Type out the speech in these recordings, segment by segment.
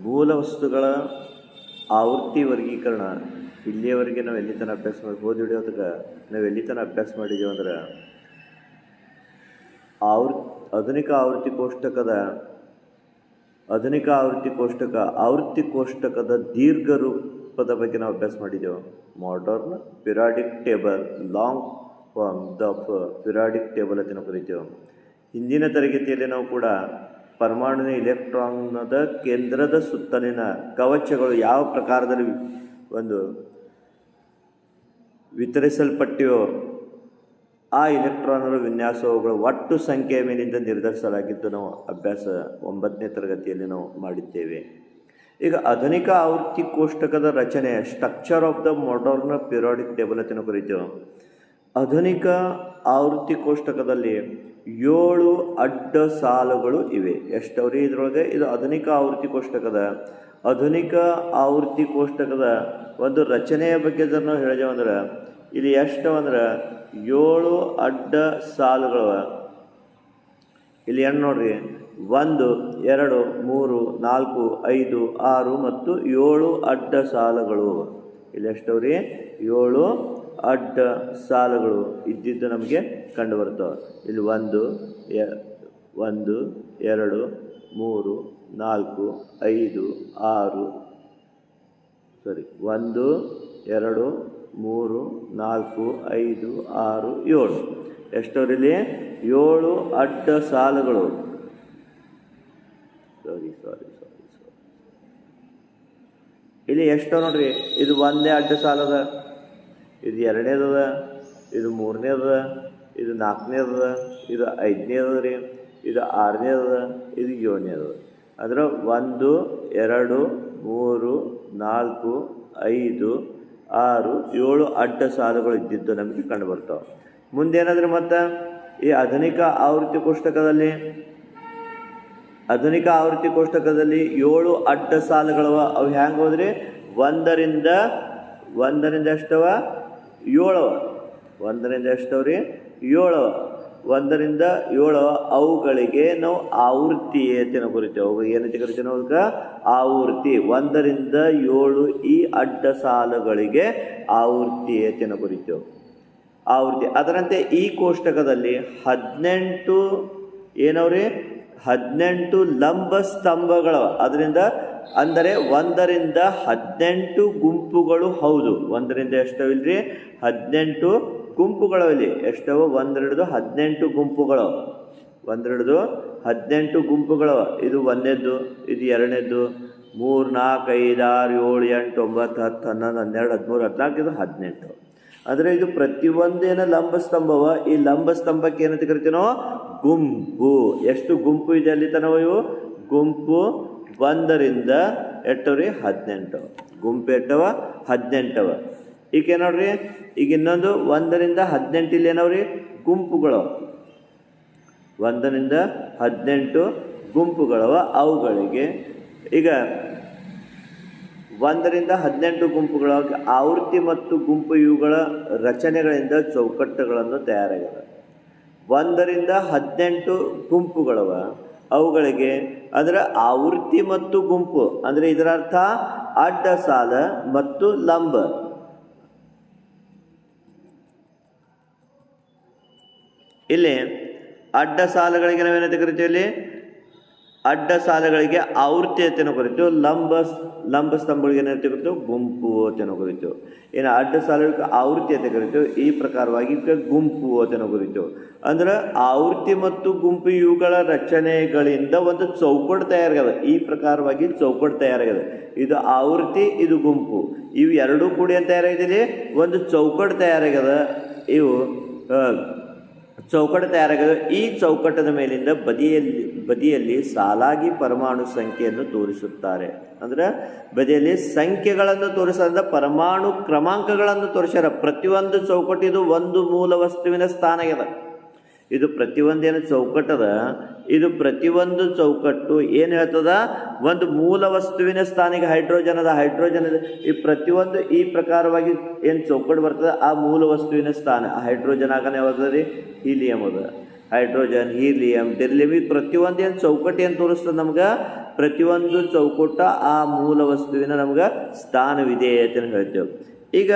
ಮೂಲ ವಸ್ತುಗಳ ಆವೃತ್ತಿ ವರ್ಗೀಕರಣ ಇಲ್ಲಿಯವರೆಗೆ ನಾವು ಎಲ್ಲಿ ತನಕ ಅಭ್ಯಾಸ ಮಾಡಿ ಓದಿಡಿಯೋದಕ್ಕೆ ನಾವು ಎಲ್ಲಿ ತನಕ ಅಭ್ಯಾಸ ಮಾಡಿದ್ದೀವಿ ಅಂದ್ರೆ ಆಧುನಿಕ ಆವೃತ್ತಿ ಕೋಷ್ಟಕದ ದೀರ್ಘ ರೂಪದ ಬಗ್ಗೆ ನಾವು ಅಭ್ಯಾಸ ಮಾಡಿದ್ದೆವು. Modern periodic table, long form of periodic table ಅಂತ ನಾವು ಕರಿತೇವೆ. ಹಿಂದಿನ ತರಗತಿಯಲ್ಲಿ ನಾವು ಕೂಡ ಪರಮಾಣುವಿನ ಇಲೆಕ್ಟ್ರಾನ್ನದ ಕೇಂದ್ರದ ಸುತ್ತಲಿನ ಕವಚಗಳು ಯಾವ ಪ್ರಕಾರದಲ್ಲಿ ಒಂದು ವಿತರಿಸಲ್ಪಟ್ಟಿವೋ ಆ ಇಲೆಕ್ಟ್ರಾನ್ಗಳ ವಿನ್ಯಾಸಗಳು ಒಟ್ಟು ಸಂಖ್ಯೆಯ ಮೇಲಿಂದ ನಿರ್ಧರಿಸಲಾಗಿದ್ದು ನಾವು ಅಭ್ಯಾಸ 9ನೇ ತರಗತಿಯಲ್ಲಿ ನಾವು ಮಾಡಿದ್ದೇವೆ. ಈಗ ಆಧುನಿಕ ಆವೃತ್ತಿ ಕೋಷ್ಟಕದ ರಚನೆ, structure of the modern periodic table ಅಂತ ನಾವು ಕರಿತೇವೆ. ಆಧುನಿಕ ಆವೃತ್ತಿ ಕೋಷ್ಟಕದಲ್ಲಿ 7 ಅಡ್ಡ ಸಾಲುಗಳು ಇವೆ. ಎಷ್ಟವ್ರಿ ಇದರೊಳಗೆ? ಇದು ಆಧುನಿಕ ಆವೃತ್ತಿ ಕೋಷ್ಟಕದ ಒಂದು ರಚನೆಯ ಬಗ್ಗೆ ನಾವು ಹೇಳಿದೆವು ಅಂದ್ರೆ ಇಲ್ಲಿ ಎಷ್ಟವಂದ್ರೆ 7 ಅಡ್ಡ ಸಾಲುಗಳವ. ಇಲ್ಲಿ ಏನು ನೋಡ್ರಿ, 1 2 3 4 5 6 ಮತ್ತು 7 ಅಡ್ಡ ಸಾಲುಗಳು. ಇಲ್ಲಿ ಎಷ್ಟವ್ರಿ? 7 ಅಡ್ಡ ಸಾಲುಗಳು ಇದ್ದಿದ್ದು ನಮಗೆ ಕಂಡು ಬರ್ತವೆ. ಇಲ್ಲಿ 1 2 3 4 5 6 1 2 3 4 5 6 7 ಎಷ್ಟವ್ರಿಲ್ಲಿ? 7 ಅಡ್ಡ ಸಾಲುಗಳು. ಇಲ್ಲಿ ಎಷ್ಟೋ ನೋಡ್ರಿ, ಇದು 1ನೇ ಅಡ್ಡ ಸಾಲದ, ಇದು 2ನೇದದ, ಇದು 3ನೇದದ, ಇದು 4ನೇದದ, ಇದು 5ನೇದದ ರೀ, ಇದು 6ನೇದದ, ಇದು 7ನೇದದ. ಅಂದ್ರೆ 1 2 3 4 5 6 7 ಅಡ್ಡ ಸಾಲುಗಳು ಇದ್ದಿದ್ದು ನಮಗೆ ಕಂಡು ಬರ್ತಾವೆ. ಮುಂದೇನಾದ್ರೆ ಮತ್ತು ಈ ಆಧುನಿಕ ಆವೃತ್ತಿ ಕೋಷ್ಟಕದಲ್ಲಿ 7 ಅಡ್ಡ ಸಾಲುಗಳವ. ಅವು ಹ್ಯಾಂಗೆ ಹೋದ್ರಿ? 1ರಿಂದ ಎಷ್ಟವ? 7 1ರಿಂದ ಎಷ್ಟವ್ರಿ? 7 1ರಿಂದ 7 ಅವುಗಳಿಗೆ ನಾವು ಆವೃತ್ತಿ ಅಂತ ನಾವು ಕರಿತೇವೆ. ಅವು ಏನಂತ ಕರಿತೇವೆ ನಾವು? ಅದಕ್ಕೆ ಆವೃತ್ತಿ. 1ರಿಂದ 7 ಈ ಅಡ್ಡ ಸಾಲುಗಳಿಗೆ ಆವೃತ್ತಿ ಅಂತ ನಾವು ಕರಿತೇವೆ. ಆವೃತ್ತಿ. ಅದರಂತೆ ಈ ಕೋಷ್ಟಕದಲ್ಲಿ 18 ಏನವ್ರಿ? 18 ಲಂಬ ಸ್ತಂಭಗಳವ. ಅದರಿಂದ ಅಂದರೆ 1ರಿಂದ 18 ಗುಂಪುಗಳು. ಹೌದು, 1ರಿಂದ ಎಷ್ಟವಿಲ್ರಿ? 18 ಗುಂಪುಗಳವಲ್ಲಿ. ಎಷ್ಟವ? 1 ಹಿಡಿದು 18 ಗುಂಪುಗಳು. 1 ಹಿಡಿದು 18 ಗುಂಪುಗಳವ. ಇದು 1ನೇದ್ದು, ಇದು 2ನೇದ್ದು, 3 4 5 6 7 8 9 10 11 12 13 14 ಇದು 18. ಅಂದರೆ ಇದು ಪ್ರತಿಯೊಂದೇನ ಲಂಬ ಸ್ತಂಭವ. ಈ ಲಂಬ ಸ್ತಂಭಕ್ಕೆ ಏನಂತ ಕರಿತೀವಿ ನಾವು? ಗುಂಪು. ಎಷ್ಟು ಗುಂಪು ಇದೆ ಅಲ್ಲಿ ತನವ? ಇವು ಗುಂಪು 1ರಿಂದ ಎಷ್ಟವ್ರಿ? 18. ಗುಂಪು ಎಷ್ಟವ? 18. ಈಗ ನೋಡ್ರಿ, ಈಗ ಇನ್ನೊಂದು 1ರಿಂದ 18 ಇಲ್ಲಿ ಏನವ್ರಿ? ಗುಂಪುಗಳು. 1ರಿಂದ 18 ಗುಂಪುಗಳವ. ಅವುಗಳಿಗೆ ಈಗ 1ರಿಂದ 18 ಗುಂಪುಗಳಾಗಿ ಆವೃತ್ತಿ ಮತ್ತು ಗುಂಪು ಇವುಗಳ ರಚನೆಗಳಿಂದ ಚೌಕಟ್ಟುಗಳನ್ನು ತಯಾರಾಗ್ಯದ. 1ರಿಂದ 18 ಗುಂಪುಗಳವ. ಅವುಗಳಿಗೆ ಅಂದರೆ ಆವೃತ್ತಿ ಮತ್ತು ಗುಂಪು ಅಂದರೆ ಇದರ ಅರ್ಥ ಅಡ್ಡ ಸಾಲ ಮತ್ತು ಲಂಬ. ಇಲ್ಲಿ ಅಡ್ಡ ಸಾಲುಗಳಿಗೆ ನಾವೇನಂತ ಕರಿತೀವಿ? ಇಲ್ಲಿ ಅಡ್ಡ ಸಾಲುಗಳಿಗೆ ಆವೃತ್ತಿ ಅಂತ ನಾವು ಕರಿತೀವಿ. ಲಂಬ ಸ್ತಂಭಗಳಿಗೆ ಏನಂತ ಕರಿತೀವಿ? ಗುಂಪು ಅಂತ ನಾವು ಕರಿತೀವಿ. ಏನು ಅಡ್ಡ ಸಾಲುಗಳಿಗೆ ಆವೃತ್ತಿ ಅಂತ ಕರಿತೀವಿ. ಈ ಪ್ರಕಾರವಾಗಿ ಗುಂಪು ಅಂತ ನಾವು ಕರಿತೀವಿ. ಅಂದ್ರೆ ಆವೃತ್ತಿ ಮತ್ತು ಗುಂಪು ಇವುಗಳ ರಚನೆಗಳಿಂದ ಒಂದು ಚೌಕಟ್ಟು ತಯಾರಾಗ್ಯದ. ಈ ಪ್ರಕಾರವಾಗಿ ಚೌಕಟ್ಟು ತಯಾರಾಗ್ಯದ. ಇದು ಆವೃತ್ತಿ, ಇದು ಗುಂಪು, ಇವು ಎರಡೂ ಕೂಡಿ ಅಂತ ತಯಾರಾಗಿದೆ. ಒಂದು ಚೌಕಟ್ಟು ತಯಾರಾಗ್ಯದ. ಇವು ಚೌಕಟ್ಟು ತಯಾರಾಗಿದೆ. ಈ ಚೌಕಟ್ಟದ ಮೇಲಿಂದ ಬದಿಯಲ್ಲಿ ಸಾಲಾಗಿ ಪರಮಾಣು ಸಂಖ್ಯೆಯನ್ನು ತೋರಿಸುತ್ತಾರೆ. ಅಂದರೆ ಬದಿಯಲ್ಲಿ ಸಂಖ್ಯೆಗಳನ್ನು ತೋರಿಸೋದ್ರಿಂದ ಪರಮಾಣು ಕ್ರಮಾಂಕಗಳನ್ನು ತೋರಿಸ್ಯಾರ. ಪ್ರತಿಯೊಂದು ಚೌಕಟ್ಟು ಇದು ಒಂದು ಮೂಲ ವಸ್ತುವಿನ ಸ್ಥಾನ ಆಗ್ಯದ. ಇದು ಪ್ರತಿಯೊಂದೇನು ಚೌಕಟ್ಟದ, ಇದು ಪ್ರತಿಯೊಂದು ಚೌಕಟ್ಟು ಏನು ಹೇಳ್ತದ? ಒಂದು ಮೂಲ ವಸ್ತುವಿನ ಸ್ಥಾನಿಗೆ ಹೈಡ್ರೋಜನ್ ಅದ. ಈ ಪ್ರತಿಯೊಂದು ಈ ಪ್ರಕಾರವಾಗಿ ಏನು ಚೌಕಟ್ಟು ಬರ್ತದೆ ಆ ಮೂಲ ವಸ್ತುವಿನ ಸ್ಥಾನ. ಹೈಡ್ರೋಜನ್ ಆಗನ ಯಾವ್ದು ರೀ? ಹೀಲಿಯಂ ಅದ. ಹೈಡ್ರೋಜನ್, ಹೀಲಿಯಂ, ಬೆರಿಲಿಯಂ, ಇದು ಪ್ರತಿಯೊಂದು ಏನು ಚೌಕಟ್ಟು ಏನು ತೋರಿಸ್ತದೆ ನಮ್ಗೆ, ಪ್ರತಿಯೊಂದು ಚೌಕಟ್ಟ ಆ ಮೂಲ ವಸ್ತುವಿನ ನಮ್ಗೆ ಸ್ಥಾನವಿದೆ ಅಂತ ಹೇಳ್ತೇವೆ. ಈಗ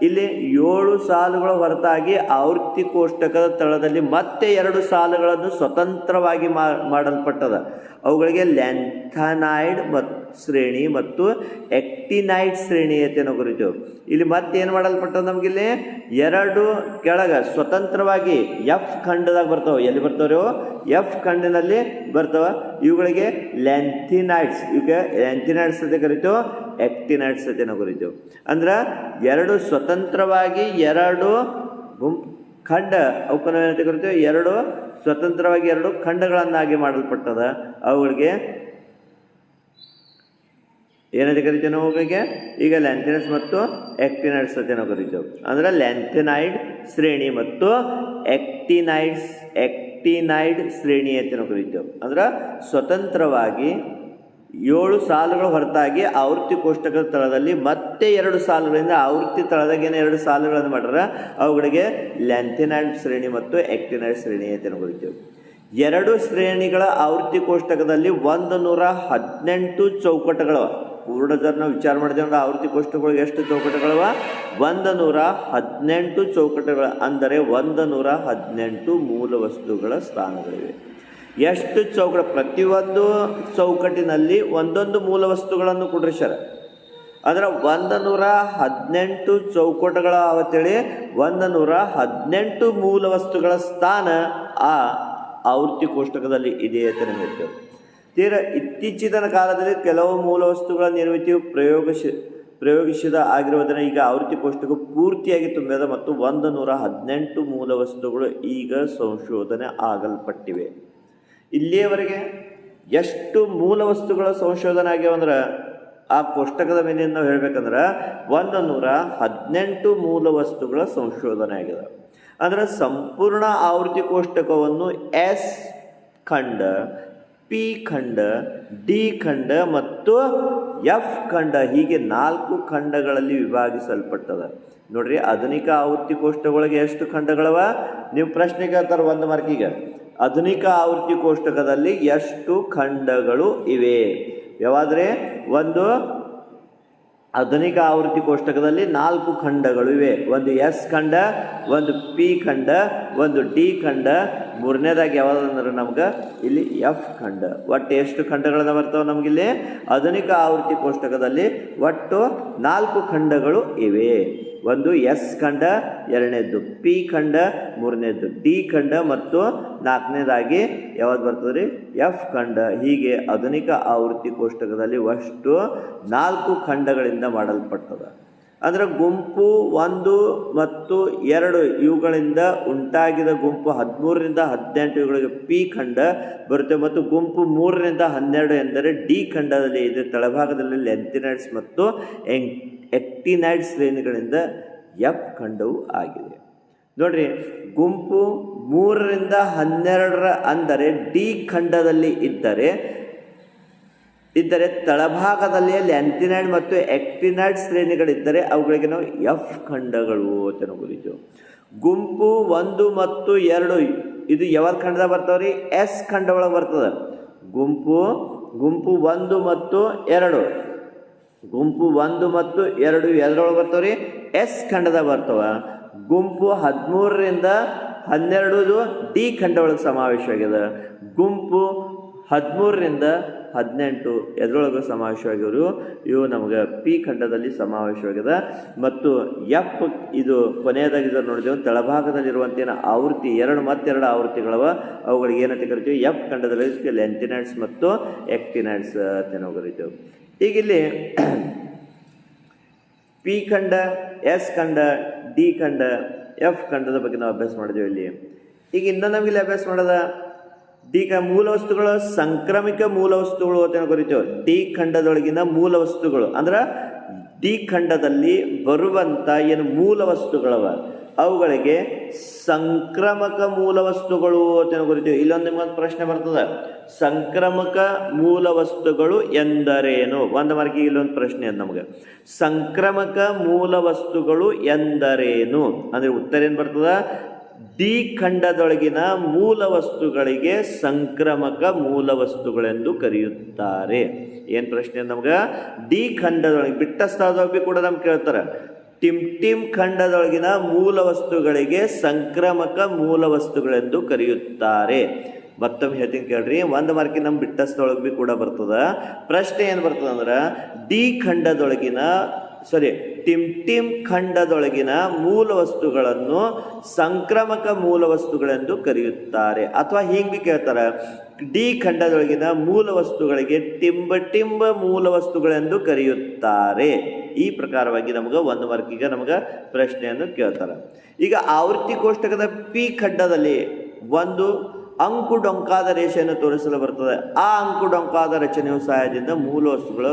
ಇಲ್ಲಿ 7 ಸಾಲುಗಳ ಹೊರತಾಗಿ ಆವೃತ್ತಿ ಕೋಷ್ಟಕದ ತಳದಲ್ಲಿ ಮತ್ತೆ 2 ಸಾಲುಗಳನ್ನು ಸ್ವತಂತ್ರವಾಗಿ ಮಾಡಲ್ಪಟ್ಟದ. ಅವುಗಳಿಗೆ ಲ್ಯಾಂಥನೈಡ್ ಶ್ರೇಣಿ ಮತ್ತು ಆಕ್ಟಿನೈಡ್ ಶ್ರೇಣಿ ಅಂತ ನಾವು ಕರಿತೇವೆ. ಇಲ್ಲಿ ಮತ್ತೆ ಏನು ಮಾಡಲ್ಪಟ್ಟದ, ನಮಗಿಲ್ಲಿ 2 ಕೆಳಗೆ ಸ್ವತಂತ್ರವಾಗಿ ಎಫ್ ಖಂಡದಾಗ ಬರ್ತಾವೆ. ಎಲ್ಲಿ ಬರ್ತಾವ್ರಿ? ಎಫ್ ಖಂಡಿನಲ್ಲಿ ಬರ್ತಾವ. ಇವುಗಳಿಗೆ ಲ್ಯಾಂಥಿನೈಡ್ಸ್, ಇವಕ್ಕೆ ಲ್ಯಾಂಥಿನೈಡ್ಸ್ ಅಂತ ಕರಿತೇವೆ, ಆಕ್ಟಿನೈಡ್ಸ್ ಅಂತ ನಾವು ಕರಿತೇವೆ. ಅಂದ್ರೆ 2 ಸ್ವತಂತ್ರವಾಗಿ 2 ಖಂಡ, ಅವಕ್ಕನ್ನು ಏನಂತ ಕರಿತೇವೆ, 2 ಸ್ವತಂತ್ರವಾಗಿ 2 ಖಂಡಗಳನ್ನಾಗಿ ಮಾಡಲ್ಪಟ್ಟದ. ಅವುಗಳಿಗೆ ಏನಂತ ಕರಿತೇವೆ ನಾವು ಅವುಗಳಿಗೆ? ಈಗ ಲ್ಯಾಂಥಿನೈಡ್ಸ್ ಮತ್ತು ಆಕ್ಟಿನೈಡ್ಸ್ ಅಂತ ನಾವು ಕರಿತೇವೆ. ಅಂದ್ರೆ ಲ್ಯಾಂಥಿನೈಡ್ ಶ್ರೇಣಿ ಮತ್ತು ಆಕ್ಟಿನೈಡ್ ಶ್ರೇಣಿ ಅಂತ ನಾವು ಕರಿತೇವೆ. ಅಂದ್ರೆ ಸ್ವತಂತ್ರವಾಗಿ 7 ಸಾಲುಗಳ ಹೊರತಾಗಿ ಆವೃತ್ತಿ ಕೋಷ್ಟಕದ ತಳದಲ್ಲಿ ಮತ್ತೆ 2 ಸಾಲುಗಳಿಂದ ಆವೃತ್ತಿ ತಳದಾಗೇನೆ 2 ಸಾಲುಗಳನ್ನು ಮಾಡ್ಯಾರ. ಅವುಗಳಿಗೆ ಲ್ಯಾಂಥಿನೈಡ್ ಶ್ರೇಣಿ ಮತ್ತು ಆಕ್ಟಿನೈಡ್ ಶ್ರೇಣಿ ಅಂತ ನಾವು ಕರಿತೇವೆ. 2 ಶ್ರೇಣಿಗಳ ಆವೃತ್ತಿ ಕೋಷ್ಟಕದಲ್ಲಿ 118 ಚೌಕಟ್ಟುಗಳವ. ಪೂರ್ಣದರ್ ನಾವು ವಿಚಾರ ಮಾಡಿದೇವೆ ಅಂದ್ರೆ ಆವೃತ್ತಿ ಕೋಷ್ಟಕಗಳಿಗೆ ಎಷ್ಟು ಚೌಕಟ್ಟುಗಳವ? 118 ಚೌಕಟ್ಟುಗಳು. ಅಂದರೆ 118 ಮೂಲ ವಸ್ತುಗಳ ಸ್ಥಾನಗಳಿವೆ. ಎಷ್ಟು ಚೌಕಟ? ಪ್ರತಿಯೊಂದು ಚೌಕಟ್ಟಿನಲ್ಲಿ ಒಂದೊಂದು ಮೂಲ ವಸ್ತುಗಳನ್ನು ಕೊಡ್ರಿಸ್ಯಾರ. ಅಂದ್ರೆ 118 ಚೌಕಟ್ಟುಗಳ ಅವತ್ತೇಳಿ 118 ಮೂಲ ವಸ್ತುಗಳ ಸ್ಥಾನ ಆ ಆವೃತ್ತಿ ಕೋಷ್ಟಕದಲ್ಲಿ ಇದೆ ಅಂತ ನಾವು ಹೇಳ್ತೇವೆ. ತೀರ ಇತ್ತೀಚಿನ ಕಾಲದಲ್ಲಿ ಕೆಲವು ಮೂಲ ವಸ್ತುಗಳ ನಿರ್ಮಿತಿಯು ಪ್ರಯೋಗಿಸಿದ ಆಗಿರುವುದನ್ನು ಈಗ ಆವೃತ್ತಿ ಕೋಷ್ಟಕ ಪೂರ್ತಿಯಾಗಿ ತುಂಬಿದ ಮತ್ತು 118 ಮೂಲ ವಸ್ತುಗಳು ಈಗ ಸಂಶೋಧನೆ ಆಗಲ್ಪಟ್ಟಿವೆ. ಇಲ್ಲಿಯವರೆಗೆ ಎಷ್ಟು ಮೂಲ ವಸ್ತುಗಳ ಸಂಶೋಧನೆ ಆಗ್ಯಾವ ಅಂದ್ರೆ ಆ ಕೋಷ್ಟಕದ ಮೇಲೆ ನಾವು ಹೇಳ್ಬೇಕಂದ್ರೆ 118 ಮೂಲ ವಸ್ತುಗಳ ಸಂಶೋಧನೆ ಆಗಿದೆ. ಅಂದ್ರೆ ಸಂಪೂರ್ಣ ಆವೃತ್ತಿ ಕೋಷ್ಟಕವನ್ನು ಎಸ್ ಖಂಡ, ಪಿ ಖಂಡ, ಡಿ ಖಂಡ ಮತ್ತು ಎಫ್ ಖಂಡ ಹೀಗೆ 4 ಖಂಡಗಳಲ್ಲಿ ವಿಭಾಗಿಸಲ್ಪಟ್ಟದ. ನೋಡ್ರಿ, ಆಧುನಿಕ ಆವೃತ್ತಿ ಕೋಷ್ಟಕಗಳಿಗೆ ಎಷ್ಟು ಖಂಡಗಳವ? ನೀವು ಪ್ರಶ್ನೆ ಕೇಳ್ತಾರೆ 1 ಮಾರ್ಕಿಗೆ. ಆಧುನಿಕ ಆವೃತ್ತಿ ಕೋಷ್ಟಕದಲ್ಲಿ ಎಷ್ಟು ಖಂಡಗಳು ಇವೆ? ಯಾವಾದ್ರೆ ಒಂದು ಆಧುನಿಕ ಆವೃತ್ತಿ ಕೋಷ್ಟಕದಲ್ಲಿ 4 ಖಂಡಗಳು ಇವೆ. ಒಂದು ಎಸ್ ಖಂಡ, ಒಂದು ಪಿ ಖಂಡ, ಒಂದು ಡಿ ಖಂಡ, ಮೂರನೇದಾಗಿ ಯಾವ್ದಂದ್ರೆ ನಮ್ಗೆ ಇಲ್ಲಿ ಎಫ್ ಖಂಡ. ಒಟ್ಟು ಎಷ್ಟು ಖಂಡಗಳನ್ನ ಬರ್ತಾವೆ ನಮಗಿಲ್ಲಿ? ಆಧುನಿಕ ಆವೃತ್ತಿ ಕೋಷ್ಟಕದಲ್ಲಿ ಒಟ್ಟು 4 ಖಂಡಗಳು ಇವೆ. ಒಂದು ಎಸ್ ಖಂಡ, ಎರಡನೇದು ಪಿ ಖಂಡ, ಮೂರನೇದು ಡಿ ಖಂಡ ಮತ್ತು 4ನೇದಾಗಿ ಯಾವ್ದು ಬರ್ತದೆ? ಎಫ್ ಖಂಡ. ಹೀಗೆ ಆಧುನಿಕ ಆವೃತ್ತಿ ಕೋಷ್ಟಕದಲ್ಲಿ ಅಷ್ಟು 4 ಖಂಡಗಳಿಂದ ಮಾಡಲ್ಪಟ್ಟದ. ಅಂದ್ರೆ ಗುಂಪು 1 ಮತ್ತು 2 ಇವುಗಳಿಂದ ಉಂಟಾಗಿದ ಗುಂಪು 13ರಿಂದ 18 ಇವುಗಳಿಗೆ ಪಿ ಖಂಡ ಬರುತ್ತೆ ಮತ್ತು ಗುಂಪು 3ರಿಂದ 12 ಎಂದರೆ ಡಿ ಖಂಡದಲ್ಲಿ ಇದೆ. ತಳಭಾಗದಲ್ಲಿ ಲ್ಯಾಂಥಿನೈಡ್ಸ್ ಮತ್ತು ಆಕ್ಟಿನೈಡ್ ಶ್ರೇಣಿಗಳಿಂದ ಎಫ್ ಖಂಡವು ಆಗಿದೆ. ನೋಡ್ರಿ, ಗುಂಪು 3ರಿಂದ 12 ಅಂದರೆ ಡಿ ಖಂಡದಲ್ಲಿ ಇದ್ದರೆ ತಳಭಾಗದಲ್ಲಿ ಲ್ಯಾಂಥಿನೈಡ್ ಮತ್ತು ಆಕ್ಟಿನೈಡ್ ಶ್ರೇಣಿಗಳಿದ್ದರೆ ಅವುಗಳಿಗೆ ನಾವು ಎಫ್ ಖಂಡಗಳು ಅಂತ ನಾವು ಕರೀತೇವೆ. ಗುಂಪು 1 ಮತ್ತು 2 ಇದು ಯಾವ ಖಂಡದಾಗ ಬರ್ತಾವ್ರಿ? ಎಸ್ ಖಂಡ ಒಳಗೆ ಬರ್ತದೆ. ಗುಂಪು 1 ಮತ್ತು 2 ಗುಂಪು 1 ಮತ್ತು 2 ಎದ್ರೊಳಗೆ ಬರ್ತಾವ್ರಿ? ಎಸ್ ಖಂಡದಾಗ ಬರ್ತವ. ಗುಂಪು 13ರಿಂದ 12 ಡಿ ಖಂಡ ಒಳಗೆ ಸಮಾವೇಶವಾಗಿದೆ. ಗುಂಪು 13ರಿಂದ 18 ಎದ್ರೊಳಗೆ ಸಮಾವೇಶವಾಗಿವರು ಇವು ನಮಗೆ ಪಿ ಖಂಡದಲ್ಲಿ ಸಮಾವೇಶವಾಗಿದೆ. ಮತ್ತು ಎಫ್ ಇದು ಕೊನೆಯದಾಗಿ ನೋಡಿದೆವು. ತಳಭಾಗದಲ್ಲಿರುವಂಥ ಆವೃತ್ತಿ 2 ಮತ್ತೆರಡು ಆವೃತ್ತಿಗಳವ. ಅವುಗಳಿಗೆ ಏನಂತ ಕರಿತೀವಿ? ಎಫ್ ಖಂಡದಲ್ಲಿ ಲ್ಯಾಂಥಿನೈಡ್ಸ್ ಮತ್ತು ಆಕ್ಟಿನೈಡ್ಸ್ ಅಂತ ನಾವು ಕರಿತೇವೆ. ಈಗ ಇಲ್ಲಿ ಪಿ ಖಂಡ, ಎಸ್ ಖಂಡ, ಡಿ ಖಂಡ, ಎಫ್ ಖಂಡದ ಬಗ್ಗೆ ನಾವು ಅಭ್ಯಾಸ ಮಾಡಿದೆವು. ಇಲ್ಲಿ ಈಗ ಇನ್ನೂ ನಮಗಿಲ್ಲಿ ಅಭ್ಯಾಸ ಮಾಡೋದ ಡಿ ಮೂಲ ವಸ್ತುಗಳು, ಸಂಕ್ರಮಿಕ ಮೂಲ ವಸ್ತುಗಳು ಅಂತ ಕರಿತೇವೆ. ಡಿ ಖಂಡದೊಳಗಿನ ಮೂಲ ವಸ್ತುಗಳು ಅಂದ್ರೆ ಡಿ ಖಂಡದಲ್ಲಿ ಬರುವಂಥ ಏನು ಮೂಲ ವಸ್ತುಗಳವ ಅವುಗಳಿಗೆ ಸಂಕ್ರಮಕ ಮೂಲ ವಸ್ತುಗಳು ಅಂತ ಕರಿತೇವೆ. ಇಲ್ಲೊಂದು ನಿಮ್ಗೊಂದು ಪ್ರಶ್ನೆ ಬರ್ತದೆ, ಸಂಕ್ರಮಕ ಮೂಲ ವಸ್ತುಗಳು ಎಂದರೇನು? 1 ಮಾರ್ಕಿಗೆ ಇಲ್ಲೊಂದು ಪ್ರಶ್ನೆ ಅದು ನಮಗೆ. ಸಂಕ್ರಮಕ ಮೂಲ ವಸ್ತುಗಳು ಎಂದರೇನು ಅಂದ್ರೆ ಉತ್ತರ ಏನು ಬರ್ತದ? ಡಿ ಖಂಡದೊಳಗಿನ ಮೂಲ ವಸ್ತುಗಳಿಗೆ ಸಂಕ್ರಮಕ ಮೂಲ ವಸ್ತುಗಳೆಂದು ಕರೆಯುತ್ತಾರೆ. ಏನು ಪ್ರಶ್ನೆ ನಮ್ಗೆ? ಡಿ ಖಂಡದೊಳಗೆ ಬಿಟ್ಟ ಸ್ಥಳದೊಳಗೆ ಕೂಡ ನಮ್ಗೆ ಕೇಳ್ತಾರೆ. ಟಿಮ್ ಖಂಡದೊಳಗಿನ ಮೂಲ ವಸ್ತುಗಳಿಗೆ ಸಂಕ್ರಮಕ ಮೂಲ ವಸ್ತುಗಳೆಂದು ಕರೆಯುತ್ತಾರೆ. ಮತ್ತೊಮ್ಮೆ ಹೇಳ್ತೀನಿ ಕೇಳ್ರಿ, ಒಂದು ಮಾರ್ಕಿನ ನಮ್ಮ ಬಿಟ್ಟ ಸ್ಥಳಕ್ಕೆ ಭೀ ಕೂಡ ಬರ್ತದ. ಪ್ರಶ್ನೆ ಏನು ಬರ್ತದೆ ಅಂದ್ರೆ, ಡಿ ಖಂಡದೊಳಗಿನ ಟಿಮ್ ಖಂಡದೊಳಗಿನ ಮೂಲ ವಸ್ತುಗಳನ್ನು ಸಂಕ್ರಮಕ ಮೂಲ ವಸ್ತುಗಳೆಂದು ಕರೆಯುತ್ತಾರೆ. ಅಥವಾ ಹಿಂಗೆ ಭೀ ಕೇಳ್ತಾರೆ, ಡಿ ಖಂಡದೊಳಗಿನ ಮೂಲ ವಸ್ತುಗಳಿಗೆ ಟಿಂಬ ಮೂಲ ವಸ್ತುಗಳೆಂದು ಕರೆಯುತ್ತಾರೆ. ಈ ಪ್ರಕಾರವಾಗಿ ನಮಗೆ ಒಂದು ಮಾರ್ಕಿಗೆ ನಮಗೆ ಪ್ರಶ್ನೆಯನ್ನು ಕೇಳ್ತಾರೆ. ಈಗ ಆವೃತ್ತಿ ಕೋಷ್ಟಕದ ಪಿ ಖಂಡದಲ್ಲಿ ಒಂದು ಅಂಕು ಡೊಂಕಾದ ರೇಷೆಯನ್ನು ತೋರಿಸಲು ಬರ್ತದೆ. ಆ ಅಂಕು ಡೊಂಕಾದ ರಚನೆಯ ಸಹಾಯದಿಂದ ಮೂಲ ವಸ್ತುಗಳು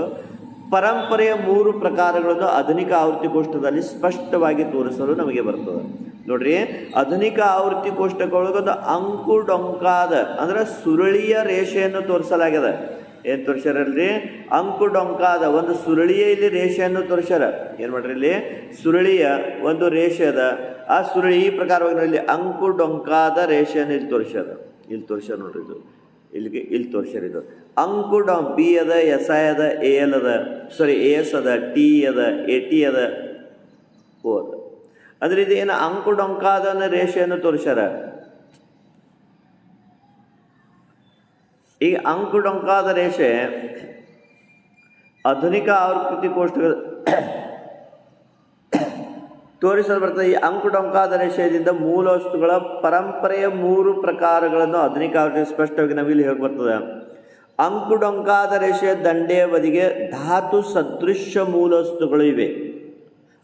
ಪರಂಪರೆಯ 3 ಪ್ರಕಾರಗಳನ್ನು ಆಧುನಿಕ ಆವೃತ್ತಿ ಕೋಷ್ಟಕದಲ್ಲಿ ಸ್ಪಷ್ಟವಾಗಿ ತೋರಿಸಲು ನಮಗೆ ಬರ್ತದೆ. ನೋಡ್ರಿ, ಆಧುನಿಕ ಆವೃತ್ತಿ ಕೋಷ್ಟಕದೊಳಗೊಂದು ಅಂಕು ಡೊಂಕಾದ ಅಂದ್ರೆ ಸುರುಳಿಯ ರೇಷೆಯನ್ನು ತೋರಿಸಲಾಗಿದೆ. ಏನು ತೋರಿಸ್ಯಾರಲ್ರಿ? ಅಂಕು ಡೊಂಕಾದ ಒಂದು ಸುರುಳಿಯ ಇಲ್ಲಿ ರೇಷೆಯನ್ನು ತೋರಿಸ್ಯಾರ. ಏನು ಮಾಡ್ರಿ, ಇಲ್ಲಿ ಸುರುಳಿಯ ಒಂದು ರೇಷೆ ಅದ. ಆ ಸುರುಳಿ ಈ ಪ್ರಕಾರವಾಗಿ ಇಲ್ಲಿ ಅಂಕು ಡೊಂಕಾದ ರೇಷೆಯನ್ನು ಇಲ್ಲಿ ತೋರಿಸ್ಯಾರ ನೋಡ್ರಿ. ಇಲ್ಲಿ ತೋರಿಸ್ಯಾರ. ಇದು ಅಂಕು ಬಿ ಅದ, ಎಸ್ ಐ ಅದ, ಎ ಎಲ್ ಅದ, ಎ ಎಸ್ ಅದ, ಟಿ ಅದ, ಎ ಟಿ ಅದ, ಓ ಅದ. ಅಂದ್ರೆ ಇದು ಏನು ಅಂಕು ಡೊಂಕಾದ ರೇಷೆಯನ್ನು ತೋರಿಸ್ಯಾರ. ಈ ಅಂಕು ಡೊಂಕಾದ ರೇಷೆ ಆಧುನಿಕ ಆವೃತ್ತಿ ಕೋಷ್ಟಕ ತೋರಿಸಲು ಬರ್ತದೆ. ಈ ಅಂಕು ಡೊಂಕಾದ ರೇಷೆಯಿಂದ ಮೂಲ ವಸ್ತುಗಳ ಪರಂಪರೆಯ 3 ಪ್ರಕಾರಗಳನ್ನು ಆಧುನಿಕ ಆವೃತ್ತಿ ಸ್ಪಷ್ಟವಾಗಿ ನಾವಿಲ್ಲಿ ಹೇಗೆ ಬರ್ತದೆ. ಅಂಕು ಡೊಂಕಾದ ರೇಷೆಯ ದಂಡೆಯ ಬದಿಗೆ ಧಾತು ಸದೃಶ್ಯ ಮೂಲ ವಸ್ತುಗಳು ಇವೆ.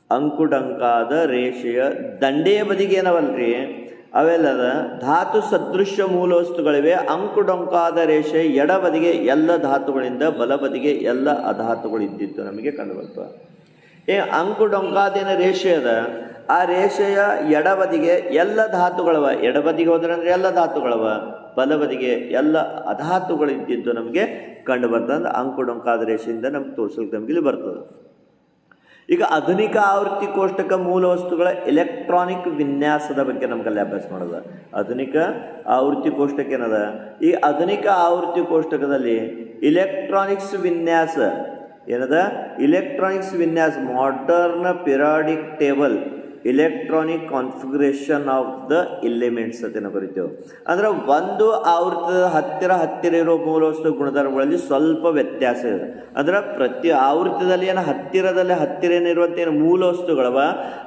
ಅಂಕು ಡೊಂಕಾದ ರೇಷೆಯ ದಂಡೆಯ ಬದಿಗೆ ಏನವಲ್ರಿ, ಅವೆಲ್ಲದ ಧಾತು ಸದೃಶ್ಯ ಮೂಲ ವಸ್ತುಗಳಿವೆ. ಅಂಕು ಡೊಂಕಾದ ರೇಷೆ ಎಡಬದಿಗೆ ಎಲ್ಲ ಧಾತುಗಳಿಂದ, ಬಲಬದಿಗೆ ಎಲ್ಲ ಅಧಾತುಗಳಿದ್ದಿದ್ದು ನಮಗೆ ಕಂಡುಬರ್ತವೆ. ಅಂಕು ಡೊಂಕಾದೇನ ರೇಷೆ ಅದ, ಆ ರೇಷೆಯ ಎಡಬದಿಗೆ ಎಲ್ಲ ಧಾತುಗಳವ. ಎಡಬದಿಗೆ ಹೋದ್ರೆ ಅಂದರೆ ಎಲ್ಲ ಧಾತುಗಳವ, ಬಲಬದಿಗೆ ಎಲ್ಲ ಅಧಾತುಗಳಿದ್ದಿದ್ದು ನಮಗೆ ಕಂಡು ಬರ್ತದೆ. ಅಂಕು ಡೊಂಕಾದ ರೇಷೆಯಿಂದ ನಮ್ಗೆ ತೋರಿಸಲಿಕ್ಕೆ ನಮ್ಗೆ ಇಲ್ಲಿ ಬರ್ತದೆ. ಈಗ ಆಧುನಿಕ ಆವೃತ್ತಿ ಕೋಷ್ಟಕ ಮೂಲ ವಸ್ತುಗಳ ಎಲೆಕ್ಟ್ರಾನಿಕ್ ವಿನ್ಯಾಸದ ಬಗ್ಗೆ ನಮ್ಗಲ್ಲಿ ಅಭ್ಯಾಸ ಮಾಡೋದು. ಆಧುನಿಕ ಆವೃತ್ತಿ ಕೋಷ್ಟಕ ಏನದ, ಈ ಆಧುನಿಕ ಆವೃತ್ತಿ ಕೋಷ್ಟಕದಲ್ಲಿ ಇಲೆಕ್ಟ್ರಾನಿಕ್ಸ್ ವಿನ್ಯಾಸ ಏನದ, ಇಲೆಕ್ಟ್ರಾನಿಕ್ಸ್ ವಿನ್ಯಾಸ, modern periodic table, electronic configuration of the elements ಅಂತ ನಾವು ಕರಿತೇವೆ. ಅಂದ್ರೆ ಒಂದು ಆವೃತ್ತದ ಹತ್ತಿರ ಇರೋ ಮೂಲ ವಸ್ತು ಗುಣಧರ್ಮಗಳಲ್ಲಿ ಸ್ವಲ್ಪ ವ್ಯತ್ಯಾಸ ಇದೆ. ಅಂದ್ರೆ ಪ್ರತಿ ಆವೃತ್ತದಲ್ಲಿ ಏನು ಹತ್ತಿರ ಏನಿರುವಂಥ ಏನು ಮೂಲ ವಸ್ತುಗಳವ,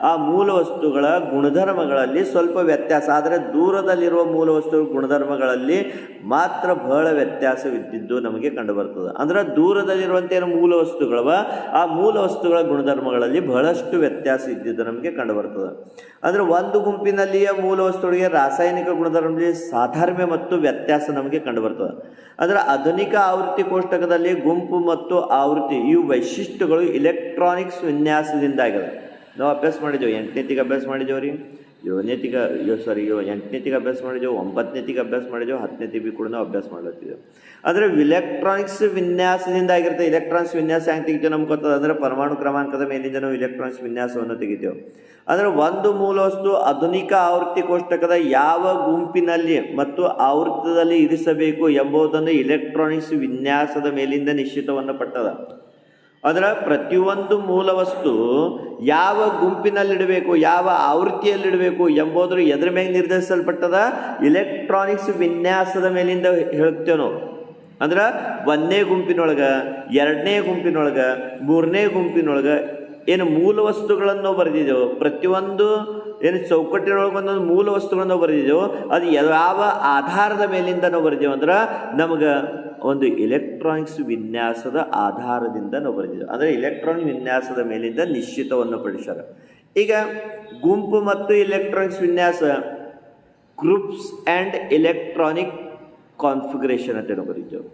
ಆ ಮೂಲ ವಸ್ತುಗಳ ಗುಣಧರ್ಮಗಳಲ್ಲಿ ಸ್ವಲ್ಪ ವ್ಯತ್ಯಾಸ. ಆದರೆ ದೂರದಲ್ಲಿರುವ ಮೂಲ ವಸ್ತುಗಳ ಗುಣಧರ್ಮಗಳಲ್ಲಿ ಮಾತ್ರ ಬಹಳ ವ್ಯತ್ಯಾಸವಿದ್ದಿದ್ದು ನಮಗೆ ಕಂಡು ಬರ್ತದೆ. ಅಂದ್ರೆ ದೂರದಲ್ಲಿರುವಂಥ ಏನು ಮೂಲ ವಸ್ತುಗಳವ, ಆ ಮೂಲ ವಸ್ತುಗಳ ಗುಣಧರ್ಮಗಳಲ್ಲಿ ಬಹಳಷ್ಟು ವ್ಯತ್ಯಾಸ ಇದ್ದಿದ್ದು ನಮಗೆ ಕಂಡು ಬರ್ತದೆ. ಅಂದ್ರೆ ಒಂದು ಗುಂಪಿನಲ್ಲಿಯ ಮೂಲ ವಸ್ತುಗಳಿಗೆ ರಾಸಾಯನಿಕ ಗುಣಧರ್ಮದಲ್ಲಿ ಸಾಧರ್ಮ್ಯ ಮತ್ತು ವ್ಯತ್ಯಾಸ ನಮಗೆ ಕಂಡು ಬರ್ತದೆ. ಅಂದ್ರೆ ಆಧುನಿಕ ಆವೃತ್ತಿ ಕೋಷ್ಟಕದಲ್ಲಿ ಗುಂಪು ಮತ್ತು ಆವೃತ್ತಿ ಇವು ವೈಶಿಷ್ಟ್ಯಗಳು ಇಲೆಕ್ಟ್ರಾನಿಕ್ಸ್ ವಿನ್ಯಾಸದಿಂದ ಆಗಿದೆ. ನಾವು ಅಭ್ಯಾಸ ಮಾಡಿದ್ದೇವೆ, 8ನೇತಿಗೆ ಅಭ್ಯಾಸ ಮಾಡಿದ್ದೇವೆ ರೀ, 8ನೇತಿಗೆ ಅಭ್ಯಾಸ ಮಾಡಿದ್ದೇವೆ, 9ನೇತಿಗೆ ಅಭ್ಯಾಸ ಮಾಡಿದ್ದೇವೆ, 10ನೇತಿಗೆ ಕೂಡ ನಾವು ಅಭ್ಯಾಸ ಮಾಡ್ಲತ್ತಿದ್ದೇವೆ. ಅಂದರೆ ಇಲೆಕ್ಟ್ರಾನಿಕ್ಸ್ ವಿನ್ಯಾಸದಿಂದ ಆಗಿರುತ್ತೆ. ಇಲೆಕ್ಟ್ರಾನಿಕ್ಸ್ ವಿನ್ಯಾಸ ಹೆಂಗೆ ತೆಗಿತೇವೆ ನಮ್ಗೆ ಗೊತ್ತದ. ಅಂದರೆ ಪರಮಾಣು ಕ್ರಮಾಂಕದ ಮೇಲಿಂದ ನಾವು ಇಲೆಕ್ಟ್ರಾನಿಕ್ಸ್ ವಿನ್ಯಾಸವನ್ನು ತೆಗಿತೇವೆ. ಅಂದರೆ ಒಂದು ಮೂಲ ವಸ್ತು ಆಧುನಿಕ ಆವೃತ್ತಿ ಕೋಷ್ಟಕದ ಯಾವ ಗುಂಪಿನಲ್ಲಿ ಮತ್ತು ಆವೃತ್ತದಲ್ಲಿ ಇರಿಸಬೇಕು ಎಂಬುದನ್ನು ಇಲೆಕ್ಟ್ರಾನಿಕ್ಸ್ ವಿನ್ಯಾಸದ ಮೇಲಿಂದ ನಿಶ್ಚಿತವನ್ನು ಪಟ್ಟದ. ಅದರ ಪ್ರತಿಯೊಂದು ಮೂಲ ವಸ್ತು ಯಾವ ಗುಂಪಿನಲ್ಲಿಡಬೇಕು, ಯಾವ ಆವೃತ್ತಿಯಲ್ಲಿಡಬೇಕು ಎಂಬುದರ ಎದ್ರ ಮೇಲೆ ನಿರ್ಧರಿಸಲ್ಪಟ್ಟದ ಇಲೆಕ್ಟ್ರಾನಿಕ್ಸ್ ವಿನ್ಯಾಸದ ಮೇಲಿಂದ ಹೇಳ್ತೇವೆ ನಾವು. ಅಂದ್ರೆ 1ನೇ ಗುಂಪಿನೊಳಗೆ, 2ನೇ ಗುಂಪಿನೊಳಗೆ, 3ನೇ ಗುಂಪಿನೊಳಗೆ ಏನು ಮೂಲ ವಸ್ತುಗಳನ್ನು ಬರೆದಿದ್ದೆವು. ಪ್ರತಿಯೊಂದು ಏನು ಚೌಕಟ್ಟಿನೊಳಗೆ ಒಂದೊಂದು ಮೂಲ ವಸ್ತುಗಳನ್ನು ಬರೆದಿದ್ದೆವು. ಅದು ಯಾವ ಆಧಾರದ ಮೇಲಿಂದ ನಾವು ಬರೆದೇವು ಅಂದ್ರೆ ನಮಗೆ ಒಂದು ಇಲೆಕ್ಟ್ರಾನಿಕ್ಸ್ ವಿನ್ಯಾಸದ ಆಧಾರದಿಂದ ನಾವು ಬರೆದಿದ್ದೇವೆ. ಅಂದರೆ ಇಲೆಕ್ಟ್ರಾನಿಕ್ ವಿನ್ಯಾಸದ ಮೇಲಿಂದ ನಿಶ್ಚಿತವನ್ನು ಪಡಿಸ್ಯಾರ. ಈಗ ಗುಂಪು ಮತ್ತು ಇಲೆಕ್ಟ್ರಾನಿಕ್ಸ್ ವಿನ್ಯಾಸ, ಗ್ರೂಪ್ಸ್ ಆ್ಯಂಡ್ ಎಲೆಕ್ಟ್ರಾನಿಕ್ ಕಾನ್ಫಿಗರೇಷನ್ ಅಂತ ನಾವು ಬರೀತೇವೆ.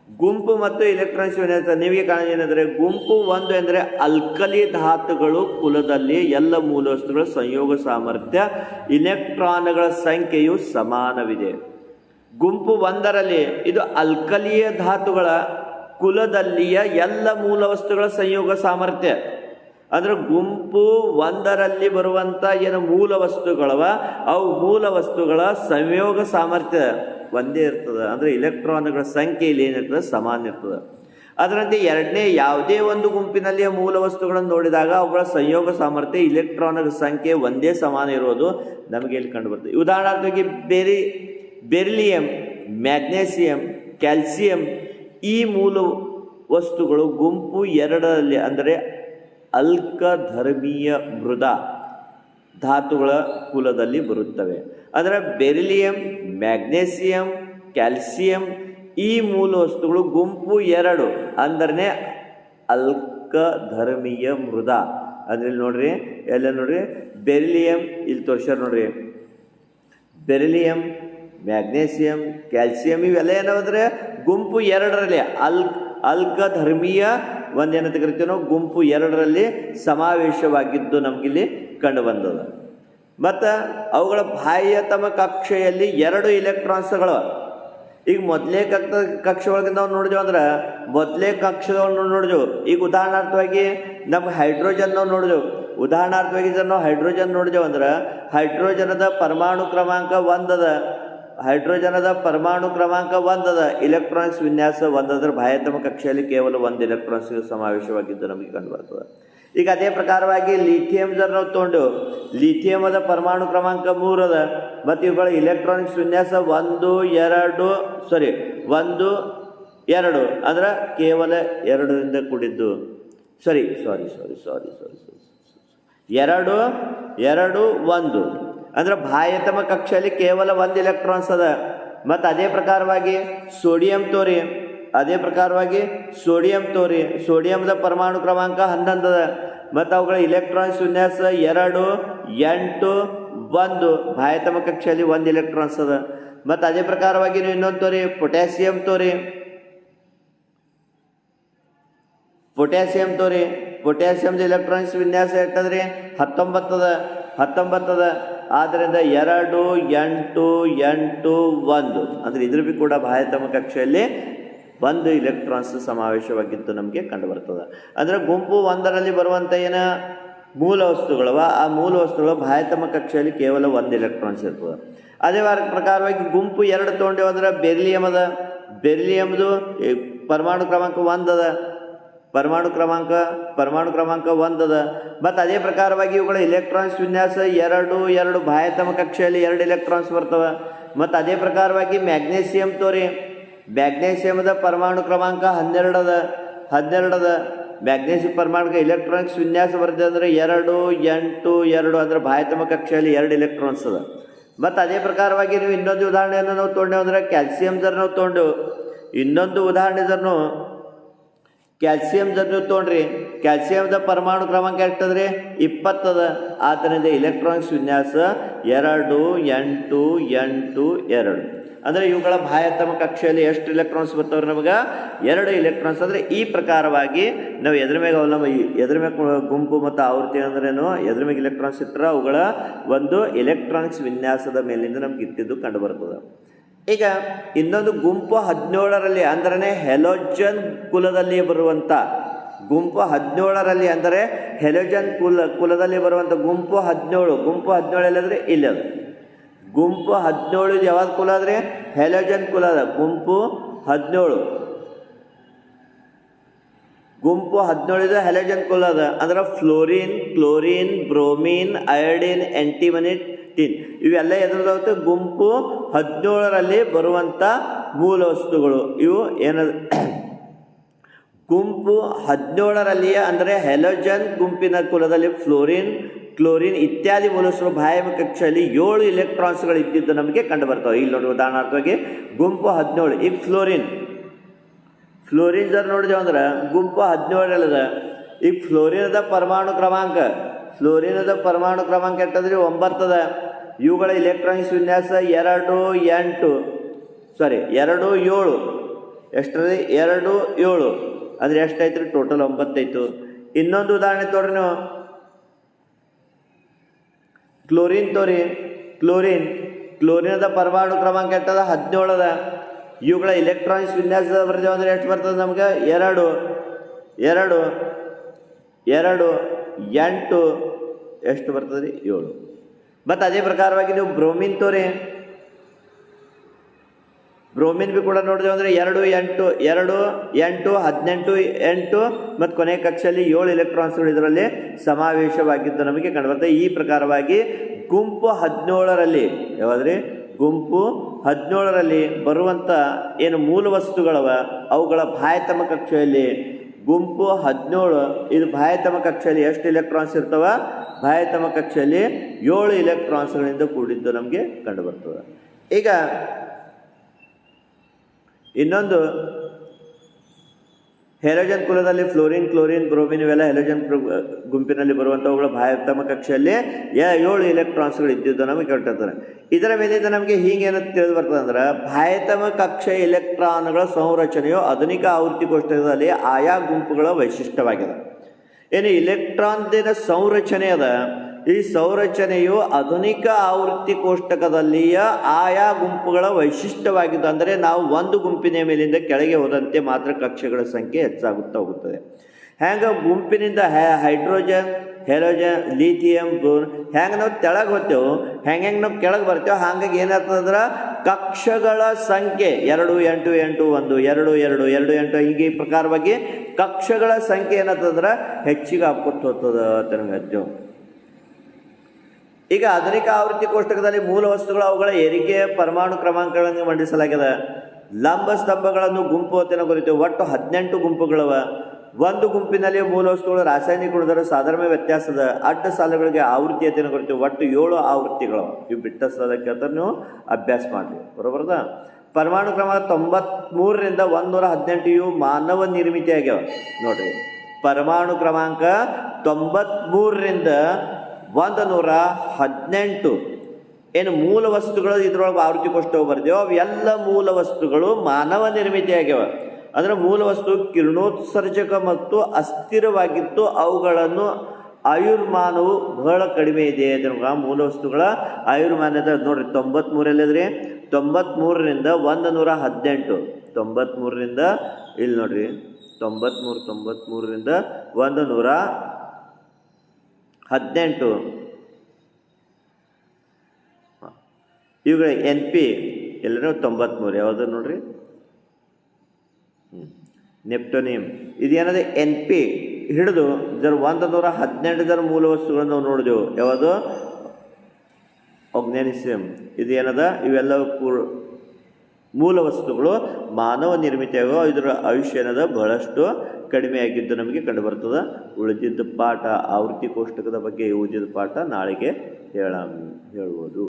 ಗುಂಪು ಮತ್ತು ಎಲೆಕ್ಟ್ರಾನಿಕ್ಸ್ ವಿನ್ಯಾಸ ನಿಮಗೆ ಕಾಣೋದೇನೆಂದರೆ, ಗುಂಪು 1 ಎಂದರೆ ಅಲ್ಕಲಿ ಧಾತುಗಳು ಕುಲದಲ್ಲಿ ಎಲ್ಲ ಮೂಲ ವಸ್ತುಗಳ ಸಂಯೋಗ ಸಾಮರ್ಥ್ಯ ಇಲೆಕ್ಟ್ರಾನ್ಗಳ ಸಂಖ್ಯೆಯು ಸಮಾನವಿದೆ. ಗುಂಪು 1ರಲ್ಲಿ ಇದು ಅಲ್ಕಲಿಯ ಧಾತುಗಳ ಕುಲದಲ್ಲಿಯ ಎಲ್ಲ ಮೂಲ ವಸ್ತುಗಳ ಸಂಯೋಗ ಸಾಮರ್ಥ್ಯ. ಅಂದ್ರೆ ಗುಂಪು ಒಂದರಲ್ಲಿ ಬರುವಂಥ ಏನು ಮೂಲ ವಸ್ತುಗಳವ ಅವು ಮೂಲ ವಸ್ತುಗಳ ಸಂಯೋಗ ಸಾಮರ್ಥ್ಯ ಒಂದೇ ಇರ್ತದೆ. ಅಂದರೆ ಇಲೆಕ್ಟ್ರಾನ್ಗಳ ಸಂಖ್ಯೆ ಇಲ್ಲಿ ಏನಿರ್ತದೆ ಸಮಾನ ಇರ್ತದೆ. ಅದರಂತೆ ಎರಡನೇ ಯಾವುದೇ ಒಂದು ಗುಂಪಿನಲ್ಲಿ ಮೂಲ ವಸ್ತುಗಳನ್ನು ನೋಡಿದಾಗ ಅವುಗಳ ಸಂಯೋಗ ಸಾಮರ್ಥ್ಯ ಇಲೆಕ್ಟ್ರಾನ್ಗಳ ಸಂಖ್ಯೆ ಒಂದೇ ಸಮಾನ ಇರೋದು ನಮಗೆ ಇಲ್ಲಿ ಕಂಡು ಬರ್ತದೆ. ಉದಾಹರಣೆಗೆ ಬೆರಿಲಿಯಂ, ಮ್ಯಾಗ್ನೇಸಿಯಂ, ಕ್ಯಾಲ್ಸಿಯಂ ಈ ಮೂಲ ವಸ್ತುಗಳು ಗುಂಪು ಎರಡರಲ್ಲಿ ಅಂದರೆ ಅಲ್ಕಧರ್ಮೀಯ ಮೃದ ಧಾತುಗಳ ಕುಲದಲ್ಲಿ ಬರುತ್ತವೆ. ಅಂದರೆ ಬೆರಿಲಿಯಂ, ಮ್ಯಾಗ್ನೇಸಿಯಂ, ಕ್ಯಾಲ್ಸಿಯಂ ಈ ಮೂಲ ವಸ್ತುಗಳು ಗುಂಪು ಎರಡು ಅಂದರೆ ಅಲ್ಕಧರ್ಮೀಯ ಮೃದ. ಅದ್ರಲ್ಲಿ ನೋಡ್ರಿ ಎಲ್ಲ ನೋಡ್ರಿ ಬೆರಿಲಿಯಂ ಇಲ್ಲಿ ತೋರಿಸ್ಯಾರ ನೋಡ್ರಿ. ಬೆರಿಲಿಯಂ, ಮ್ಯಾಗ್ನೇಸಿಯಂ, ಕ್ಯಾಲ್ಸಿಯಂ ಇವೆಲ್ಲ ಏನಂದ್ರೆ ಗುಂಪು ಎರಡರಲ್ಲಿ ಅಲ್ಕಧರ್ಮೀಯ ಒಂದೇನಂತ ಕರಿತೀವಿ ನಾವು ಗುಂಪು ಎರಡರಲ್ಲಿ ಸಮಾವೇಶವಾಗಿದ್ದು ನಮಗಿಲ್ಲಿ ಕಂಡು ಬಂದದ. ಮತ್ತು ಅವುಗಳ ಬಾಹ್ಯತಮ ಕಕ್ಷೆಯಲ್ಲಿ ಎರಡು ಇಲೆಕ್ಟ್ರಾನ್ಸ್ಗಳು ಈಗ ಮೊದಲೇ ಕಕ್ಷೆ ಒಳಗೆ ನಾವು ನೋಡಿದೆವು ಅಂದ್ರೆ ಮೊದಲೇ ಕಕ್ಷೆಗಳನ್ನು ನೋಡಿದೆವು. ಈಗ ಉದಾಹರಣಾರ್ಥವಾಗಿ ನಮ್ಮ ಹೈಡ್ರೋಜನ್ ನಾವು ನೋಡಿದೆವು. ಉದಾಹರಣಾರ್ಥವಾಗಿ ನಾವು ಹೈಡ್ರೋಜನ್ ನೋಡಿದೆವು ಅಂದ್ರೆ ಹೈಡ್ರೋಜನದ ಪರಮಾಣು ಕ್ರಮಾಂಕ ಒಂದದ. ಹೈಡ್ರೋಜನದ ಪರಮಾಣು ಕ್ರಮಾಂಕ ಒಂದದ, ಇಲೆಕ್ಟ್ರಾನಿಕ್ಸ್ ವಿನ್ಯಾಸ ಒಂದದ್ರ ಬಾಹ್ಯತಮ ಕಕ್ಷೆಯಲ್ಲಿ ಕೇವಲ ಒಂದು ಇಲೆಕ್ಟ್ರಾನ್ಸ್ ಸಮಾವೇಶವಾಗಿದ್ದು ನಮಗೆ ಕಂಡು ಬರ್ತದೆ. ಈಗ ಅದೇ ಪ್ರಕಾರವಾಗಿ ಲಿಥಿಯಂ ನಾವು ತೊಗೊಂಡೆವು. ಲಿಥಿಯಮದ ಪರಮಾಣು ಕ್ರಮಾಂಕ 3 ಅದ ಮತ್ತು ಇವುಗಳ ಇಲೆಕ್ಟ್ರಾನಿಕ್ಸ್ ವಿನ್ಯಾಸ 1 2 ಅಂದ್ರೆ ಕೇವಲ 2ರಿಂದ ಕೂಡಿದ್ದು. ಸಾರಿ 2 1 ಅಂದ್ರೆ ಬಾಹ್ಯತಮ ಕಕ್ಷೆಯಲ್ಲಿ ಕೇವಲ ಒಂದು ಇಲೆಕ್ಟ್ರಾನ್ಸ್ ಅದ. ಮತ್ತು ಅದೇ ಪ್ರಕಾರವಾಗಿ ಸೋಡಿಯಂ ತೋರಿ, ಸೋಡಿಯಂದ ಪರಮಾಣು ಕ್ರಮಾಂಕ 11 ಅದ ಮತ್ತು ಅವುಗಳ ಇಲೆಕ್ಟ್ರಾನ್ಸ್ ವಿನ್ಯಾಸ 2 8 1 ಬಾಹ್ಯತಮ ಕಕ್ಷೆಯಲ್ಲಿ ಒಂದು ಇಲೆಕ್ಟ್ರಾನ್ಸ್ ಅದ. ಮತ್ತು ಅದೇ ಪ್ರಕಾರವಾಗಿ ನೀವು ಇನ್ನೊಂದು ಪೊಟ್ಯಾಸಿಯಂ ಪೊಟ್ಯಾಸಿಯಂದ ಇಲೆಕ್ಟ್ರಾನಿಕ್ಸ್ ವಿನ್ಯಾಸ ಎಷ್ಟಂದ್ರೆ 19 ಅದ. ಆದ್ದರಿಂದ 2 8 8 1 ಅಂದರೆ ಇದ್ರ ಬಿ ಕೂಡ ಬಾಹ್ಯತಮ ಕಕ್ಷೆಯಲ್ಲಿ ಒಂದು ಇಲೆಕ್ಟ್ರಾನ್ಸ್ ಸಮಾವೇಶವಾಗಿದ್ದು ನಮಗೆ ಕಂಡು ಬರ್ತದೆ. ಅಂದರೆ ಗುಂಪು ಒಂದರಲ್ಲಿ ಬರುವಂಥ ಏನ ಮೂಲ ವಸ್ತುಗಳವ ಆ ಮೂಲ ವಸ್ತುಗಳ ಬಾಹ್ಯತಮ ಕಕ್ಷೆಯಲ್ಲಿ ಕೇವಲ ಒಂದು ಇಲೆಕ್ಟ್ರಾನ್ಸ್ ಇರ್ತದೆ. ಅದೇ ಪ್ರಕಾರವಾಗಿ ಗುಂಪು 2 ತೊಗೊಂಡೇವು ಅಂದ್ರೆ ಬೆರಿಲಿಯಮ್ದು ಪರಮಾಣು ಕ್ರಮಾಂಕ 1 ಅದ. ಪರಮಾಣು ಕ್ರಮಾಂಕ 1 ಅದ. ಮತ್ತು ಅದೇ ಪ್ರಕಾರವಾಗಿ ಇವುಗಳ ಇಲೆಕ್ಟ್ರಾನ್ಸ್ ವಿನ್ಯಾಸ 2 2 ಬಾಹ್ಯತಮ ಕಕ್ಷೆಯಲ್ಲಿ 2 ಇಲೆಕ್ಟ್ರಾನ್ಸ್ ಬರ್ತವೆ. ಮತ್ತು ಅದೇ ಪ್ರಕಾರವಾಗಿ ಮ್ಯಾಗ್ನೇಸಿಯಮದ ಪರಮಾಣು ಕ್ರಮಾಂಕ 12 ಅದ. ಮ್ಯಾಗ್ನೇಸಿಯಂ ಪರಮಾಣುಗೆ ಇಲೆಕ್ಟ್ರಾನಿಕ್ಸ್ ವಿನ್ಯಾಸ ಬರ್ತದೆ ಅಂದರೆ 2 8 2 ಅಂದರೆ ಬಾಹ್ಯತಮ ಕಕ್ಷೆಯಲ್ಲಿ 2 ಇಲೆಕ್ಟ್ರಾನ್ಸ್ ಅದ. ಮತ್ತು ಅದೇ ಪ್ರಕಾರವಾಗಿ ನೀವು ಇನ್ನೊಂದು ಉದಾಹರಣೆಯನ್ನು ನಾವು ತೊಗೊಂಡೇವು ಅಂದರೆ ಕ್ಯಾಲ್ಸಿಯಂ ನಾವು ತೊಗೊಂಡೆವು. ಇನ್ನೊಂದು ಉದಾಹರಣೆ ಕ್ಯಾಲ್ಸಿಯಂ ನೀವು ತೊಗೊಂಡ್ರಿ. ಕ್ಯಾಲ್ಸಿಯಂದ ಪರಮಾಣು ಕ್ರಮಾಂಕ ಎಷ್ಟಂದ್ರೆ 20 ಅದ. ಆದ್ದರಿಂದ ಇಲೆಕ್ಟ್ರಾನಿಕ್ಸ್ ವಿನ್ಯಾಸ 2 8 8 2 ಅಂದರೆ ಇವುಗಳ ಬಾಹ್ಯತಮ ಕಕ್ಷೆಯಲ್ಲಿ ಎಷ್ಟು ಇಲೆಕ್ಟ್ರಾನ್ಸ್ ಬರ್ತಾವ್ರೆ ನಮಗೆ 2 ಇಲೆಕ್ಟ್ರಾನ್ಸ್. ಅಂದರೆ ಈ ಪ್ರಕಾರವಾಗಿ ನಾವು ಎದ್ರ ಮೇಲೆ ಗುಂಪು ಮತ್ತು ಆವೃತ್ತಿ ಅಂದ್ರೇನು ಎದ್ರ ಮೇಲೆ ಇಲೆಕ್ಟ್ರಾನ್ಸ್ ಇಟ್ಟರೆ ಅವುಗಳ ಒಂದು ಎಲೆಕ್ಟ್ರಾನಿಕ್ಸ್ ವಿನ್ಯಾಸದ ಮೇಲಿಂದ ನಮ್ಗೆ ಇಟ್ಟಿದ್ದು ಕಂಡು ಬರ್ತದೆ. ಈಗ ಇನ್ನೊಂದು ಗುಂಪು 17ರಲ್ಲಿ ಅಂದರೆ ಹೆಲೋಜನ್ ಕುಲದಲ್ಲಿ ಬರುವಂಥ ಗುಂಪು 17ರಲ್ಲಿ ಅಂದರೆ ಹೆಲೋಜನ್ ಕುಲದಲ್ಲಿ ಬರುವಂಥ ಗುಂಪು 17 ಎಲ್ಲಂದರೆ ಇಲ್ಲದ ಗುಂಪು 17 ಯಾವ್ದು ಕುಲ ಅಂದರೆ ಹೆಲೋಜನ್ ಕುಲ ಅದ. ಗುಂಪು 17 ಹೆಲೋಜನ್ ಕುಲ ಅದ. ಅಂದ್ರೆ fluorine, chlorine, bromine, iodine, antimony, tin ಇವೆಲ್ಲ ಎದುರಾಗುತ್ತೆ ಗುಂಪು 17ರಲ್ಲಿ ಬರುವಂಥ ಮೂಲ ವಸ್ತುಗಳು. ಇವು ಏನದು ಗುಂಪು 17ರಲ್ಲಿಯೇ ಅಂದರೆ ಹೆಲೋಜನ್ ಗುಂಪಿನ ಕುಲದಲ್ಲಿ ಫ್ಲೋರಿನ್, ಕ್ಲೋರಿನ್ ಇತ್ಯಾದಿ ಮೂಲ ವಸ್ತುಗಳು ಬಾಹ್ಯತಮ ಕಕ್ಷೆಯಲ್ಲಿ 7 ಇಲೆಕ್ಟ್ರಾನ್ಸ್ಗಳು ಇದ್ದಿದ್ದು ನಮಗೆ ಕಂಡು ಬರ್ತವೆ. ಇಲ್ಲಿ ನೋಡಿ ಉದಾಹರಣಾರ್ಥವಾಗಿ ಗುಂಪು 17. ಈಗ ಫ್ಲೋರಿನ್ ನೋಡಿದೆವು ಅಂದ್ರೆ ಗುಂಪು 17 ಈಗ ಫ್ಲೋರಿನದ ಪರಮಾಣು ಕ್ರಮಾಂಕ ಎಷ್ಟಂದ್ರೆ 9 ಅದ. ಇವುಗಳ ಇಲೆಕ್ಟ್ರಾನಿಕ್ಸ್ ವಿನ್ಯಾಸ 2 7 ಎಷ್ಟರಲ್ಲಿ 2 7 ಅಂದರೆ ಎಷ್ಟಾಯ್ತು ರೀ ಟೋಟಲ್ 9 ಆಯಿತು. ಇನ್ನೊಂದು ಉದಾಹರಣೆ ತೋರಿ ನೀವು ಕ್ಲೋರಿನದ ಪರಮಾಣು ಕ್ರಮಾಂಕ ಎಷ್ಟದ 17 ಅದ. ಇವುಗಳ ಇಲೆಕ್ಟ್ರಾನಿಕ್ಸ್ ವಿನ್ಯಾಸ ಬರ್ದೇವು ಅಂದರೆ ಎಷ್ಟು ಬರ್ತದೆ ನಮ್ಗೆ 2 8 ಎಷ್ಟು ಬರ್ತದೆ ರೀ 7. ಮತ್ತು ಅದೇ ಪ್ರಕಾರವಾಗಿ ನೀವು ಬ್ರೋಮಿನ್ ತೋರಿ, ಬ್ರೋಮಿನ್ ಬಿ ಕೂಡ ನೋಡಿದೆವು ಅಂದರೆ 2 8 18 8 ಮತ್ತು ಕೊನೆಯ ಕಕ್ಷೆಯಲ್ಲಿ 7 ಇಲೆಕ್ಟ್ರಾನ್ಸ್ಗಳು ಇದರಲ್ಲಿ ಸಮಾವೇಶವಾಗಿದ್ದು ನಮಗೆ ಕಂಡುಬರ್ತದೆ. ಈ ಪ್ರಕಾರವಾಗಿ ಗುಂಪು 17ರಲ್ಲಿ ಯಾವುದ್ರಿ ಗುಂಪು 17ರಲ್ಲಿ ಬರುವಂಥ ಏನು ಮೂಲ ವಸ್ತುಗಳವ ಅವುಗಳ ಬಾಹ್ಯತಮ ಕಕ್ಷೆಯಲ್ಲಿ ಗುಂಪು 17 ಇದು ಬಾಹ್ಯತಮ ಕಕ್ಷೆಯಲ್ಲಿ ಎಷ್ಟು ಇಲೆಕ್ಟ್ರಾನ್ಸ್ ಇರ್ತವ? ಬಾಹ್ಯತಮ ಕಕ್ಷೆಯಲ್ಲಿ 7 ಇಲೆಕ್ಟ್ರಾನ್ಸ್ಗಳಿಂದ ಕೂಡಿದ್ದು ನಮಗೆ ಕಂಡುಬರ್ತದೆ. ಈಗ ಇನ್ನೊಂದು ಹೆಲೋಜನ್ ಕುಲದಲ್ಲಿ ಫ್ಲೋರಿನ್, ಕ್ಲೋರಿನ್, ಬ್ರೋಮಿನ್ ಇವೆಲ್ಲ ಹೆಲೋಜನ್ ಗುಂಪಿನಲ್ಲಿ ಬರುವಂಥವುಗಳ ಬಾಹ್ಯತಮ ಕಕ್ಷೆಯಲ್ಲಿ 7 ಇಲೆಕ್ಟ್ರಾನ್ಸ್ಗಳು ಇದ್ದಿದ್ದು ನಮಗೆ ಕಂಡಿರ್ತಾರೆ. ಇದರ ಮೇಲಿಂದ ನಮಗೆ ಹೀಗೇನು ತಿಳಿದು ಬರ್ತದೆ ಅಂದ್ರೆ ಬಾಹ್ಯತಮ ಕಕ್ಷೆ ಇಲೆಕ್ಟ್ರಾನ್ಗಳ ಸಂರಚನೆಯು ಆಧುನಿಕ ಆವೃತ್ತಿ ಕೋಷ್ಟಕದಲ್ಲಿ ಆಯಾ ಗುಂಪುಗಳ ವೈಶಿಷ್ಟ್ಯವಾಗಿದೆ. ಏನು ಇಲೆಕ್ಟ್ರಾನ್ದಿನ ಸಂರಚನೆ ಅದ, ಈ ಸಂರಚನೆಯು ಆಧುನಿಕ ಆವೃತ್ತಿ ಕೋಷ್ಟಕದಲ್ಲಿಯ ಆಯಾ ಗುಂಪುಗಳ ವೈಶಿಷ್ಟ್ಯವಾಗಿದ್ದು. ಅಂದರೆ ನಾವು ಒಂದು ಗುಂಪಿನ ಮೇಲಿಂದ ಕೆಳಗೆ ಹೋದಂತೆ ಮಾತ್ರ ಕಕ್ಷೆಗಳ ಸಂಖ್ಯೆ ಹೆಚ್ಚಾಗುತ್ತಾ ಹೋಗುತ್ತದೆ. ಹ್ಯಾಂಗೆ ಗುಂಪಿನಿಂದ ಹೈಡ್ರೋಜನ್, ಹೆಲೋಜನ್, ಲಿಥಿಯಂ, ಬೋನ್ ಹ್ಯಾಂಗೆ ನಾವು ತೆಳಗೆ ಹೋಗ್ತೇವೆ, ಹೆಂಗೆ ನಾವು ಕೆಳಗೆ ಬರ್ತೇವೆ, ಹಾಗಾಗಿ ಏನಾಗ್ತದಂದ್ರೆ ಕಕ್ಷೆಗಳ ಸಂಖ್ಯೆ 2 8 8 1 2 2 2 8 ಹೀಗೆ ಈ ಪ್ರಕಾರವಾಗಿ ಕಕ್ಷೆಗಳ ಸಂಖ್ಯೆ ಏನಾಗ್ತದಂದ್ರೆ ಹೆಚ್ಚಿಗೆ ಹಾಕ್ಕೊತ ಹೋಗ್ತದೆ ಅಂತ ನಮ್ಗೆ ಹೇಳ್ತೇವೆ. ಈಗ ಆಧುನಿಕ ಆವೃತ್ತಿ ಕೋಷ್ಟಕದಲ್ಲಿ ಮೂಲ ವಸ್ತುಗಳು ಅವುಗಳ ಏರಿಕೆಯ ಪರಮಾಣು ಕ್ರಮಾಂಕಗಳನ್ನು ಮಂಡಿಸಲಾಗಿದೆ. ಲಂಬ ಸ್ತಂಭಗಳನ್ನು ಗುಂಪು ಅಂತ ಕುರಿತೇವೆ. ಒಟ್ಟು 18 ಗುಂಪುಗಳವ. ಒಂದು ಗುಂಪಿನಲ್ಲಿ ಮೂಲ ವಸ್ತುಗಳು ರಾಸಾಯನಿಕ ಗುಣದ ಸಾಧಾರಣ ವ್ಯತ್ಯಾಸದ ಅಡ್ಡ ಸಾಲುಗಳಿಗೆ ಆವೃತ್ತಿಯನ್ನು ಕುರಿತೇವೆ. ಒಟ್ಟು 7 ಆವೃತ್ತಿಗಳು. ಇವು ಬಿಟ್ಟ ಸ್ಥಳಕ್ಕೆ ಅಂತ ನೀವು ಅಭ್ಯಾಸ ಮಾಡಿರಿ, ಬರೋಬರದ. ಪರಮಾಣು ಕ್ರಮಾಂಕ 93ರಿಂದ 118 ಇವು ಮಾನವ ನಿರ್ಮಿತಿ ಆಗ್ಯಾವ ನೋಡ್ರಿ. ಪರಮಾಣು ಕ್ರಮಾಂಕ 93ರಿಂದ 118 ಏನು ಮೂಲ ವಸ್ತುಗಳು ಇದ್ರೊಳಗೆ ಆವೃತ್ತಿ ಕೋಷ್ಟಕ ಬರ್ದೇವು, ಅವು ಎಲ್ಲ ಮೂಲ ವಸ್ತುಗಳು ಮಾನವ ನಿರ್ಮಿತಿ ಆಗ್ಯಾವ. ಅಂದರೆ ಮೂಲ ವಸ್ತು ಕಿರಣೋತ್ಸರ್ಜಕ ಮತ್ತು ಅಸ್ಥಿರವಾಗಿದ್ದು ಅವುಗಳನ್ನು ಆಯುರ್ಮಾನವು ಬಹಳ ಕಡಿಮೆ ಇದೆ. ಅದನ್ನು ಮೂಲ ವಸ್ತುಗಳ ಆಯುರ್ಮಾನ್ಯತೆ ನೋಡ್ರಿ 93 93ರಿಂದ 118 93ರಿಂದ ಇಲ್ಲಿ ನೋಡ್ರಿ 93ರಿಂದ 118 ಇವುಗಳ NP ಎಲ್ಲರೂ 93 ಯಾವುದು ನೋಡ್ರಿ ನೆಪ್ಟೋನಿಯಂ ಇದೇನದೆ NP ಹಿಡಿದು ಇದರ 118 ಮೂಲ ವಸ್ತುಗಳನ್ನು ನಾವು ನೋಡಿದೆವು. ಯಾವುದು ಒಗ್ನೇನಿಸಿಯಂ ಇದೇನದ ಇವೆಲ್ಲ ಮೂಲ ವಸ್ತುಗಳು ಮಾನವ ನಿರ್ಮಿತಿಯಾಗೋ ಇದರ ಆಯುಷ್ಯ ಏನದ ಬಹಳಷ್ಟು ಕಡಿಮೆಯಾಗಿದ್ದು ನಮಗೆ ಕಂಡುಬರ್ತದೆ. ಉಳಿದಿದ್ದ ಪಾಠ ಆವೃತ್ತಿ ಕೋಷ್ಟಕದ ಬಗ್ಗೆ ಉಳಿದಿದ್ದ ಪಾಠ ನಾಳೆಗೆ ಹೇಳುವುದು.